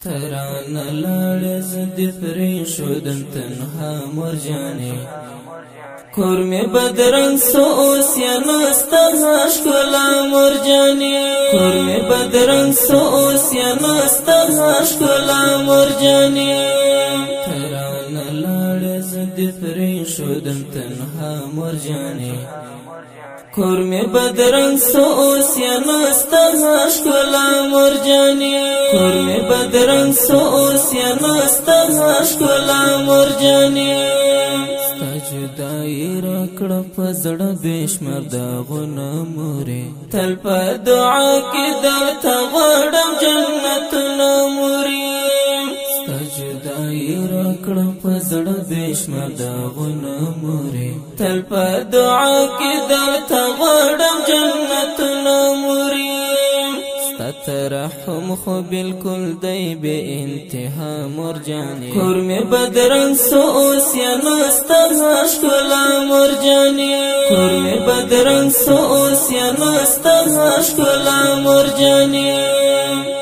ترانه لاړې زدې پرېښودم تنها مرجانې کور مې بدرنګ سو اوس یا نسته ښکلا مرجانې کور مې بدرنګ سو اوس یا نسته ښکلا مرجانې ترانه لاړې زدې پرېښودم تنها مرجانې کور مې بدرنګ سو اوس یا نسته ښکلا مرجانې کور مې بدرنګ سو اوس یا نسته ښکلا مرجانې ستا جدایي راکړه په زړه بېشمار داغونه مورې تل په دعا کې درته غواړم جنتونه مورې ستا جدایي راکړه په زړه بېشمار داغونه مورې تل په دعا کې درته غواړم جنتونه مورې ترحم خو بالکل دی بے انتہا مرجانی کور میں بدرنگ سو اوس یا نستا ښکلا مرجانی کور میں بدرنگ سو اوس یا نستا ښکلا مرجانی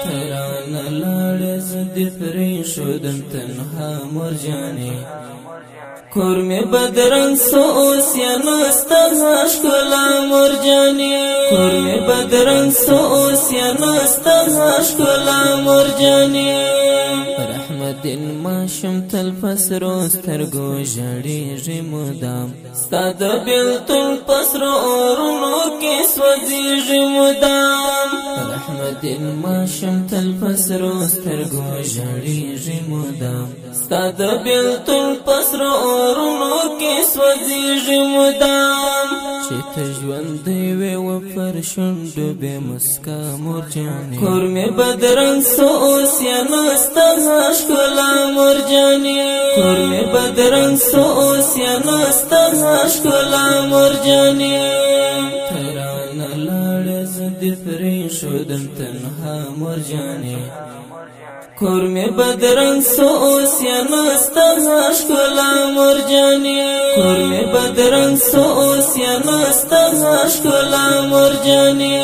ترانه لاړې زدې پرېښودم تنها مرجانی کور مې بدرنګ سو اوس یا نسته ښکلا مرجانې کور مې بدرنګ سو اوس یا نسته ښکلا مرجانې رحمت ماشوم تل په سرو سترګو ژړېږي مدام ستا د بېلتون په سرو اورونو کې سوځېږي مدام رحمت ماشوم تل په سرو سترګو ژړېږي مدام ستا د بېلتون په سرو اورونو کې سوځېږي مدام چې ته ژوندی وې و پر شونډو بې مسکا مرجانې کور مې بدرنګ سو اوس یا نسته ښکلا مرجانې کور مې بدرنګ سو اوس یا نسته ښکلا مرجانې ترانه لاړې زدې پرېښودم تنها مرجانې کور مې بدرنګ سو اوس یا نسته ښکلا مرجانې کور مې بدرنګ سو اوس یا نسته ښکلا مرجانې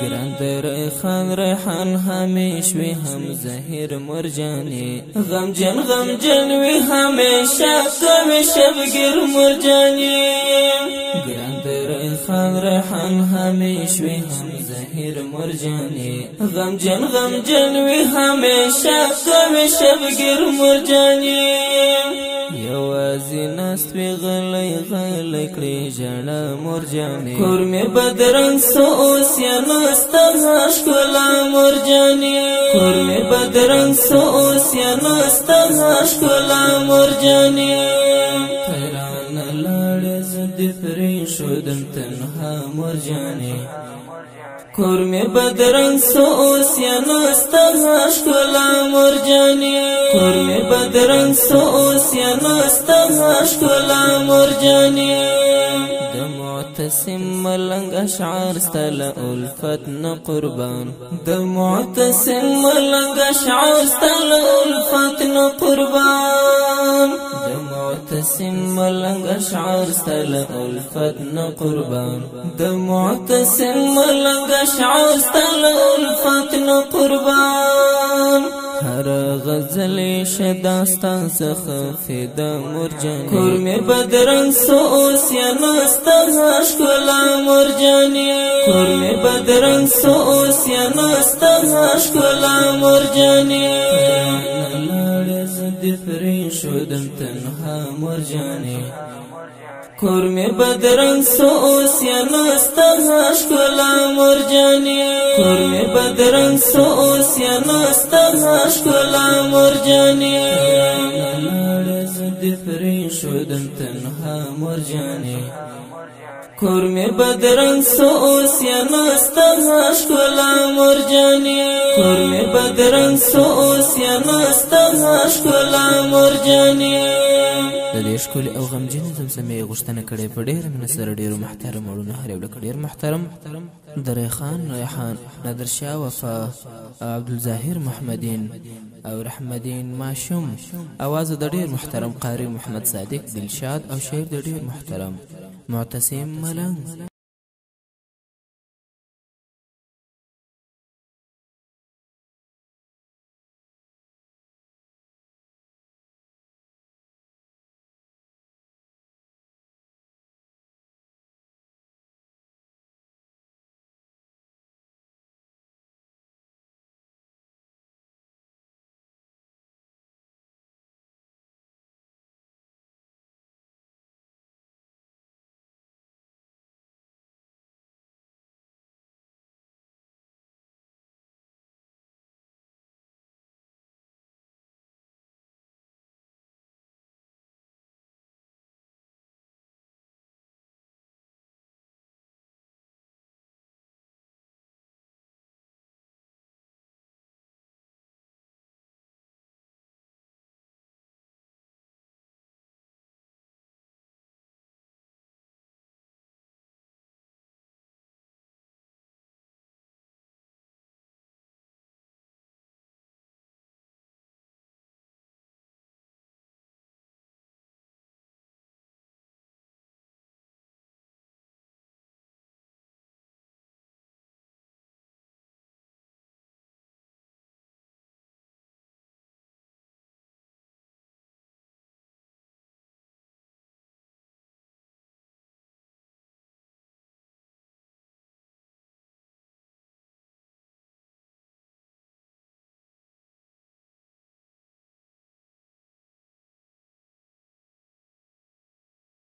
ګران خان ریحان همیش وی هم زهیر مرجانې غمجن غمجن وی همیشه کوي شبګیر مرجانې ګران خان ریحان همیش وی هم زهیر مرجانې غمجن غمجن وی همیشه کوي شبګیر مرجانې یوازې ناست وی غلی غلی کړې ژړا مرجانې کور مې بدرنګ سو اوس یا نسته ښکلا مرجانې کور مې بدرنګ سو اوس یا نسته ښکلا مرجانې ترانه لاړې زدې پرېښودم تنها مرجانې کور مې بدرنګ سو اوس یا نسته ښکلا مرجانې کور مې بدرنګ سو اوس یا نسته ښکلا مرجانې د معتصم ملنګ اشعار ستل الفت نه قربان د معتصم ملنګ اشعار ستل الفت نه قربان د معتصم ملنګ اشعار ستل الفت نه قربان د معتصم ملنګ اشعار ستل الفت نه قربان هر غزل شداستان څخه فدا مرجانې کور مې بدرنګ سو اوس یا نسته ښکلا مرجانې کور مې بدرنګ سو اوس یا نسته ښکلا مرجانې لاړې زدې پرېښودم تنها مرجانې کور مې بدرنګ سو اوس یا نسته ښکلا مرجانې کور مې بدرنګ سو اوس یا نسته ښکلا مرجانې لاړې زدې پرېښودم تنها مرجانې کور مې بدرنګ سو اوس یا نسته ښکلا مرجانې کور مې بدرنګ سو اوس یا نسته ښکلا مرجانې د دې ښکلي او غمجنې زمزمې غوښتنه کړې په ډېره مینه سره ډېرو محترم اړونه هر یو ډېر محترم درخان ریحان نادرشاه وفا عبدالظاهر محمدین او رحمدین ماشوم اواز د ډېر محترم قاری محمد صادق دلشاد او شعر د ډېر محترم معتصم ملنګ